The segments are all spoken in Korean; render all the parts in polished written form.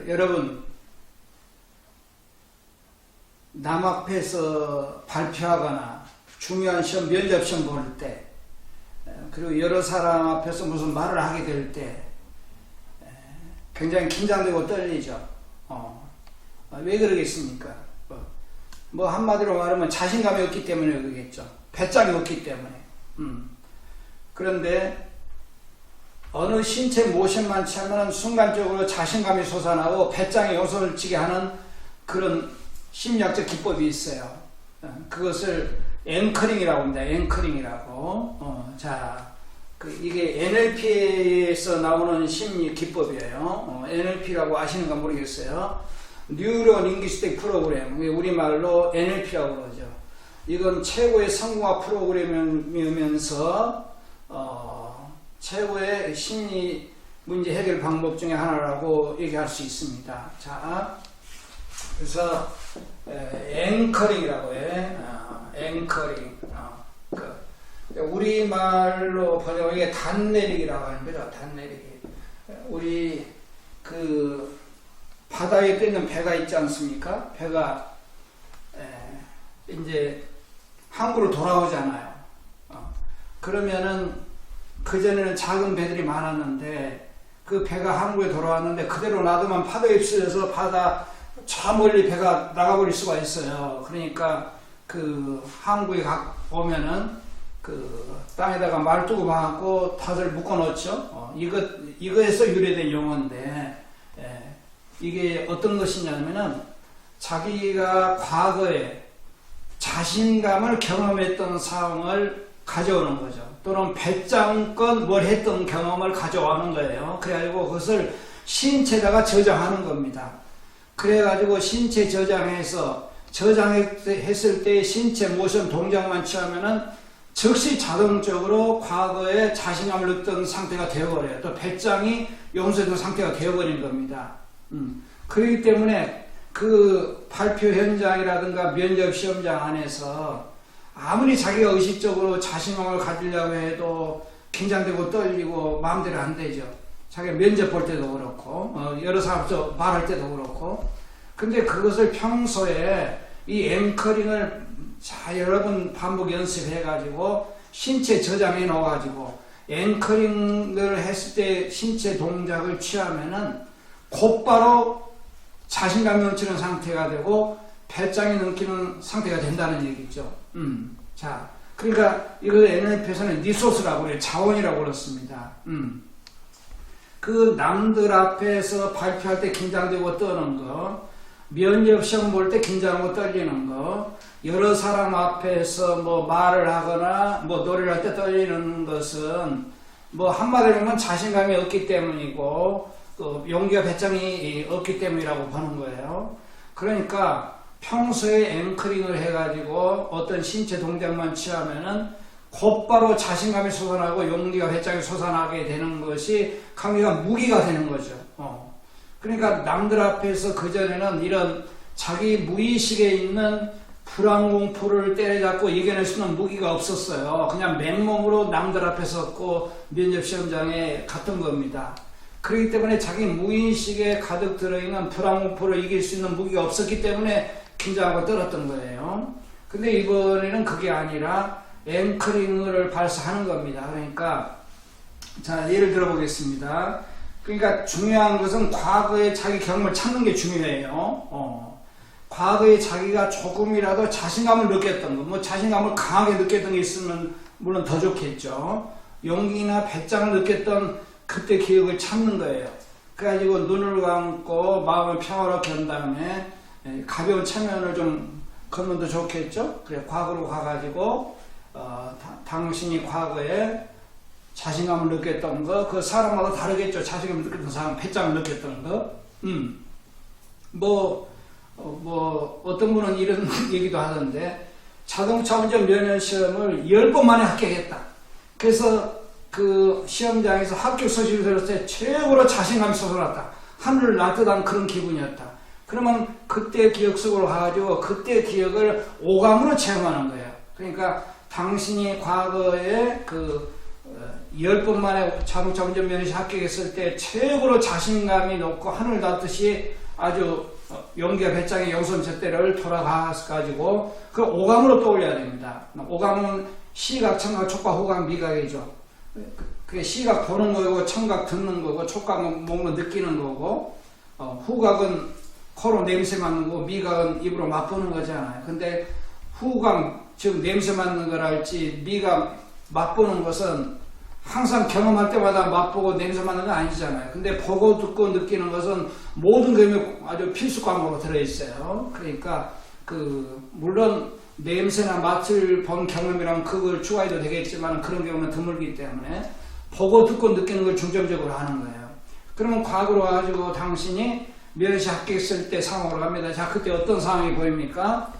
여러분, 남 앞에서 발표하거나 중요한 시험, 면접 시험 볼 때, 그리고 여러 사람 앞에서 무슨 말을 하게 될 때 굉장히 긴장되고 떨리죠. 왜 그러겠습니까? 뭐 한마디로 말하면 자신감이 없기 때문에 그러겠죠. 배짱이 없기 때문에. 그런데 어느 신체 모션만 취하면 순간적으로 자신감이 솟아나고 배짱이 요소를 하는 그런 심리학적 기법이 있어요. 그것을 앵커링이라고 합니다. 앵커링이라고. 이게 NLP에서 나오는 심리 기법이에요. NLP라고 아시는가 모르겠어요. 뉴로 링귀스틱 프로그램, 우리말로 NLP라고 그러죠. 이건 최고의 성공학 프로그램이면서 최고의 심리 문제 해결 방법 중에 하나라고 얘기할 수 있습니다. 자, 그래서 앵커링이라고 해. 앵커링. 우리말로 번역하면 이게 단내리기라고 하는 거죠. 단내리기. 우리 그 바다에 뜨는 배가 있지 않습니까? 배가 이제 항구로 돌아오잖아요. 그러면은 그전에는 작은 배들이 많았는데 그 배가 항구에 돌아왔는데 그대로 놔두면 파도에 휩쓸려서 바다 저 멀리 배가 나가버릴 수가 있어요. 그러니까 그 항구에 오면은 그 땅에다가 말뚝을 박고 다들 묶어 놓죠. 이거에서 유래된 용어인데 이게 어떤 것이냐면은 자기가 과거에 자신감을 경험했던 상황을 가져오는 거죠. 또는 배짱껏 뭘 했던 경험을 가져오는 거예요. 그래가지고 그것을 신체에다가 저장하는 겁니다. 그래가지고 신체 저장했을 때 신체 모션 동작만 취하면은 즉시 자동적으로 과거에 자신감을 얻던 상태가 되어버려요. 또 배짱이 용서된 상태가 되어버린 겁니다. 그렇기 때문에 그 발표 현장이라든가 면접 시험장 안에서 아무리 자기가 의식적으로 자신감을 가지려고 해도 긴장되고 떨리고 마음대로 안 되죠. 자기가 면접 볼 때도 그렇고 여러 사람 앞에서 말할 때도 그렇고. 근데 그것을 평소에 이 앵커링을 여러 번 반복 연습해 가지고 신체 저장해 놓아 가지고 앵커링을 했을 때 신체 동작을 취하면은 곧바로 자신감이 넘치는 상태가 되고 배짱이 넘치는 상태가 된다는 얘기죠. 자, 그러니까 이걸 NLP에서는 리소스라고 그래요. 자원이라고 그렇습니다. 그 남들 앞에서 발표할 때 긴장되고 떠는 거, 면접 시험 볼 때 긴장하고 떨리는 거, 여러 사람 앞에서 뭐 말을 하거나 뭐 노래를 할 때 떨리는 것은 뭐 한마디로 하면 자신감이 없기 때문이고 용기와 배짱이 없기 때문이라고 보는 거예요. 그러니까 평소에 앵커링을 해가지고 어떤 신체 동작만 취하면은 곧바로 자신감이 솟아나고 용기와 배짱이 솟아나게 되는 것이 강의가 무기가 되는 거죠. 그러니까 남들 앞에서 그전에는 이런 자기 무의식에 있는 불안공포를 때려잡고 이겨낼 수 있는 무기가 없었어요. 그냥 맨몸으로 남들 앞에 섰고 면접시험장에 갔던 겁니다. 그렇기 때문에 자기 무의식에 가득 들어있는 불안공포를 이길 수 있는 무기가 없었기 때문에 긴장하고 떨었던 거예요. 근데 이번에는 그게 아니라 앵커링을 발사하는 겁니다. 그러니까 자, 예를 들어 보겠습니다. 그러니까 중요한 것은 과거에 자기 경험을 찾는 게 중요해요. 과거에 자기가 조금이라도 자신감을 느꼈던 거, 뭐 자신감을 강하게 느꼈던 게 있으면 물론 더 좋겠죠. 용기나 배짱을 느꼈던 그때 기억을 찾는 거예요. 그래가지고 눈을 감고 마음을 평화롭게 한 다음에 가벼운 체면을 좀 걷는 더 좋겠죠. 그래, 과거로 가가지고 당신이 과거에 자신감을 느꼈던 거, 그 사람마다 다르겠죠. 자신감을 느꼈던 사람, 배짱을 느꼈던 거. 어떤 분은 이런 얘기도 하던데, 자동차 운전 면허 시험을 10번 만에 합격했다. 그래서 그 시험장에서 합격 소식을 들었을 때 최고로 자신감이 솟아났다. 하늘을 날듯한 그런 기분이었다. 그러면 그때 기억 속으로 가가지고 그때 기억을 오감으로 체험하는 거예요. 그러니까 당신이 과거에 그 10번 만에 자동차 운전면허시 합격했을 때 최고로 자신감이 높고 하늘 닿듯이 아주 용기와 배짱의 영선잣대를 돌아가가지고 그 오감으로 떠올려야 됩니다. 오감은 시각, 청각, 촉각, 후각, 미각이죠. 그게 시각 보는 거고, 청각 듣는 거고, 촉각은 몸으로 느끼는 거고, 후각은 코로 냄새 맡는 거고, 미각은 입으로 맛보는 거잖아요. 근데 후각, 즉 냄새 맡는 거랄지 미각 맛보는 것은 항상 경험할 때마다 맛보고 냄새 맡는 건 아니잖아요. 근데 보고 듣고 느끼는 것은 모든 경험이 아주 필수 과목으로 들어있어요. 그러니까 물론 냄새나 맛을 본 경험이랑 그걸 추가해도 되겠지만 그런 경우는 드물기 때문에 보고 듣고 느끼는 걸 중점적으로 하는 거예요. 그러면 과거로 가지고 당신이 면허시 합격했을 때 상황으로 갑니다. 자, 그때 어떤 상황이 보입니까?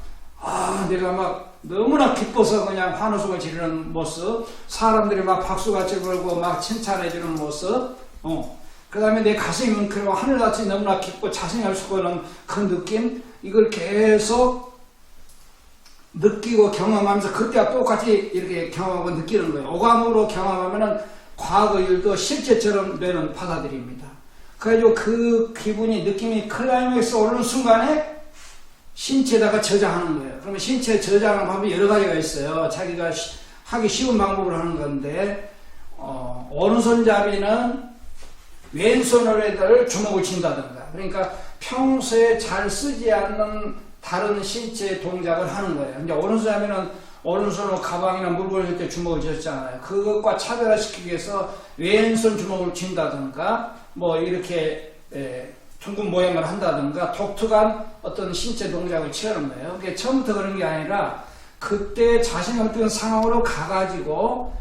내가 막 너무나 기뻐서 그냥 환호성을 지르는 모습, 사람들이 막 박수같이 불고 막 칭찬해주는 모습, 그 다음에 내 가슴이 뭉클하고 하늘같이 너무나 기쁘고 자신할 수 없는 그 느낌, 이걸 계속 느끼고 경험하면서 그때와 똑같이 이렇게 경험하고 느끼는 거예요. 오감으로 경험하면은 과거 일도 실제처럼 뇌는 받아들입니다. 그래가지고 그 기분이, 느낌이 클라이맥스 오르는 순간에 신체에다가 저장하는 거예요. 그러면 신체에 저장하는 방법이 여러 가지가 있어요. 자기가 하기 쉬운 방법을 하는 건데, 오른손잡이는 왼손으로 주먹을 쥔다든가, 그러니까 평소에 잘 쓰지 않는 다른 신체 동작을 하는 거예요. 이제 오른손잡이는 오른손으로 가방이나 물건을 줄 때 주먹을 쥐었잖아요. 그것과 차별화시키기 위해서 왼손 주먹을 쥔다든가, 뭐 이렇게 둥근 모양을 한다든가 독특한 어떤 신체 동작을 취하는 거예요. 그게 처음부터 그런 게 아니라 그때 자신이 어떤 상황으로 가가지고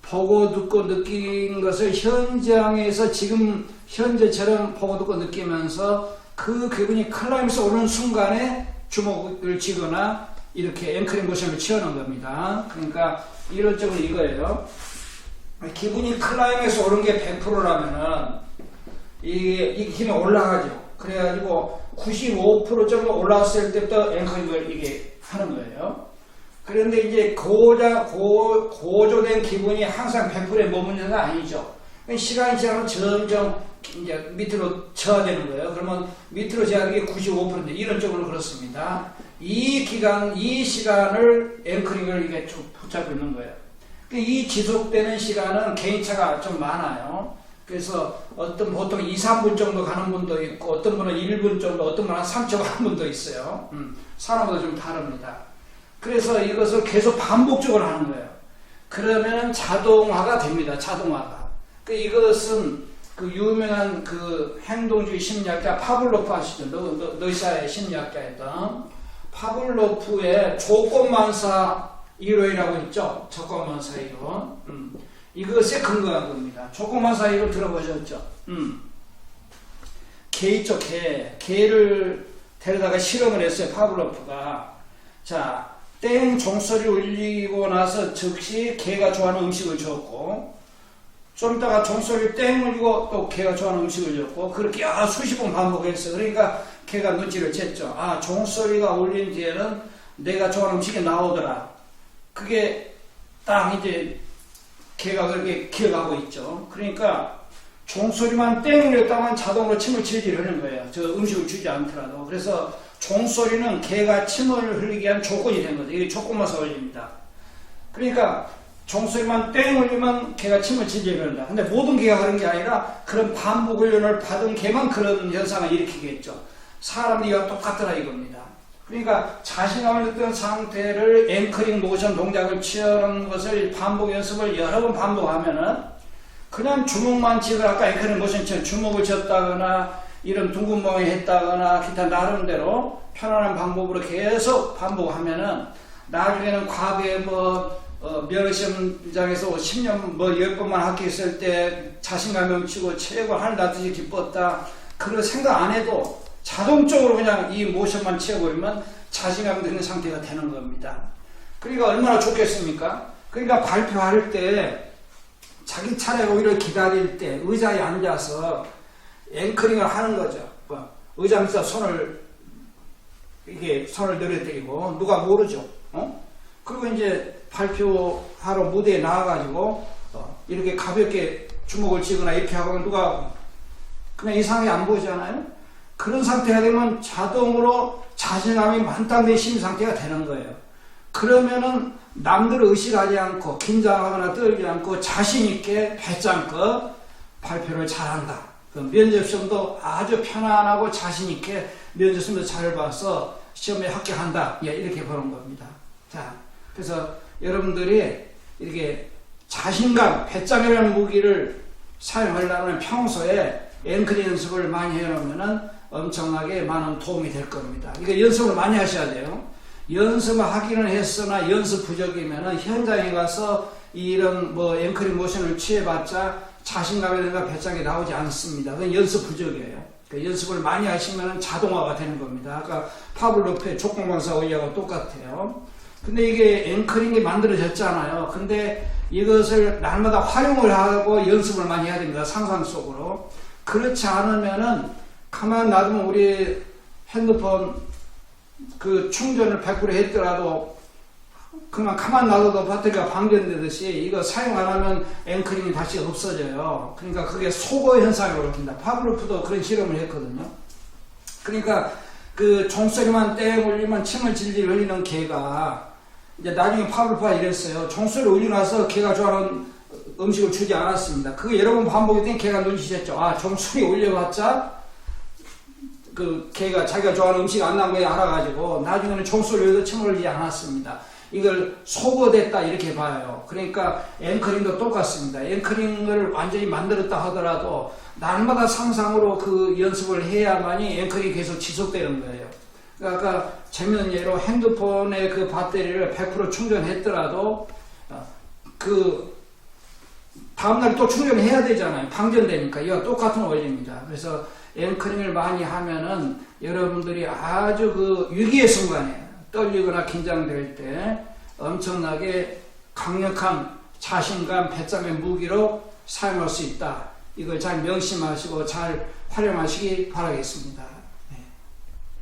보고 듣고 느낀 것을 현장에서 지금 현재처럼 보고 듣고 느끼면서 그 기분이 클라이맥스 오르는 순간에 주먹을 쥐거나 이렇게 앵커링 모션을 취하는 겁니다. 그러니까 이론적으로 이거예요. 기분이 클라이맥스 오른 게 100%라면은 이 힘이 올라가죠. 그래가지고 95% 정도 올라왔을 때부터 앵커링을 이게 하는 거예요. 그런데 이제 고조된 기분이 항상 100%에 머무는 건 아니죠. 시간이 지나면 점점 이제 밑으로 저하되는 거예요. 그러면 밑으로 저하는 게 95%인데 이론적으로 그렇습니다. 이 시간을 앵커링을 이게 쭉 붙잡고 있는 거예요. 이 지속되는 시간은 개인차가 좀 많아요. 그래서 보통 2, 3분 정도 가는 분도 있고, 어떤 분은 1분 정도, 어떤 분은 한 3초 가는 분도 있어요. 사람마다 좀 다릅니다. 그래서 이것을 계속 반복적으로 하는 거예요. 그러면 자동화가 됩니다. 자동화가. 이것은 유명한 행동주의 심리학자 파블로프 아시죠? 러시아의 심리학자였던 파블로프의 조건만사 이론이라고 있죠? 조건만사 이론. 이것에 근거한 겁니다. 조건만사 이론 들어보셨죠? 개 있죠, 개. 개를 데려다가 실험을 했어요, 파블로프가. 자, 땡 종소리 울리고 나서 즉시 개가 좋아하는 음식을 줬고, 좀 이따가 종소리 땡 울리고 또 개가 좋아하는 음식을 줬고, 그렇게 수십 번 반복했어요. 그러니까 개가 눈치를 챘죠. 종소리가 울린 뒤에는 내가 좋아하는 음식이 나오더라. 그게 딱 이제 개가 그렇게 기억하고 있죠. 그러니까 종소리만 땡 울렸다면 자동으로 침을 질질 흐르는 거예요. 저 음식을 주지 않더라도. 그래서 종소리는 개가 침을 흘리기 위한 조건이 된 거죠. 이게 조건만사 원리입니다. 그러니까 종소리만 땡 울리면 개가 침을 질질 흐른다. 근데 모든 개가 그런 게 아니라 그런 반복 훈련을 받은 개만 그런 현상을 일으키겠죠. 사람들이 이와 똑같더라 이겁니다. 그러니까 자신감을 느끼는 상태를 앵커링 모션 동작을 취하는 것을 반복 연습을 여러 번 반복하면은 그냥 주먹만 쥐고 아까 앵커링 모션처럼 주먹을 쥐었다거나 이런 둥근 모양이 했다거나 기타 나름대로 편안한 방법으로 계속 반복하면은 나중에는 과거에 면허시험장에서 10년 10번만 합격했을 때 자신감 넘치고 최고 하늘 닿듯이 기뻤다. 그런 생각 안 해도 자동적으로 그냥 이 모션만 채워버리면 자신감 드는 상태가 되는 겁니다. 그러니까 얼마나 좋겠습니까? 그러니까 발표할 때 자기 차례 오히려 기다릴 때 의자에 앉아서 앵커링을 하는 거죠. 의자 밑에서 손을 내려드리고 누가 모르죠. 그리고 이제 발표하러 무대에 나와가지고 이렇게 가볍게 주먹을 쥐거나 이렇게 하고 누가 그냥 이상하게 안 보잖아요. 그런 상태가 되면 자동으로 자신감이 만땅된 심리 상태가 되는 거예요. 그러면은 남들을 의식하지 않고 긴장하거나 떨지 않고 자신있게 배짱껏 발표를 잘한다. 그 면접시험도 아주 편안하고 자신있게 면접시험도 잘 봐서 시험에 합격한다. 예, 이렇게 보는 겁니다. 자, 그래서 여러분들이 이렇게 자신감, 배짱이라는 무기를 사용하려면 평소에 앵커링 연습을 많이 해놓으면은 엄청나게 많은 도움이 될 겁니다. 이거 연습을 많이 하셔야 돼요. 연습을 하기는 했으나 연습 부족이면은 현장에 가서 이런 뭐 앵커링 모션을 취해봤자 자신감이라든가 배짱이 나오지 않습니다. 그건 연습 부족이에요. 그러니까 연습을 많이 하시면 자동화가 되는 겁니다. 아까 파블로프의 촉공방사 원리하고 똑같아요. 근데 이게 앵커링이 만들어졌잖아요. 근데 이것을 날마다 활용을 하고 연습을 많이 해야 됩니다. 상상 속으로. 그렇지 않으면은 가만 놔두면 우리 핸드폰 그 충전을 100% 했더라도 그만 가만 놔둬도 배터리가 방전되듯이 이거 사용 안 하면 앵커링이 다시 없어져요. 그러니까 그게 속어 현상이라고 합니다. 파블로프도 그런 실험을 했거든요. 그러니까 그 종소리만 땡 울리면 침을 질질 흘리는 개가 이제 나중에 파블로프가 이랬어요. 종소리 울리고 나서 개가 좋아하는 음식을 주지 않았습니다. 그거 여러 번 반복했더니 개가 눈치챘죠. 아, 종소리 울려봤자 그 개가 자기가 좋아하는 음식 안 나온 거 알아가지고 나중에는 종소리 울려도 침을 흘리지 않았습니다. 이걸 소거됐다 이렇게 봐요. 그러니까 앵커링도 똑같습니다. 앵커링을 완전히 만들었다 하더라도 날마다 상상으로 그 연습을 해야만이 앵커링이 계속 지속되는 거예요. 그러니까 아까 재밌는 예로 핸드폰의 그 배터리를 100% 충전했더라도 그 다음날 또 충전해야 되잖아요. 방전되니까. 이와 똑같은 원리입니다. 그래서 앵커링을 많이 하면은 여러분들이 아주 그 위기의 순간에 떨리거나 긴장될 때 엄청나게 강력한 자신감, 배짱의 무기로 사용할 수 있다. 이걸 잘 명심하시고 잘 활용하시기 바라겠습니다.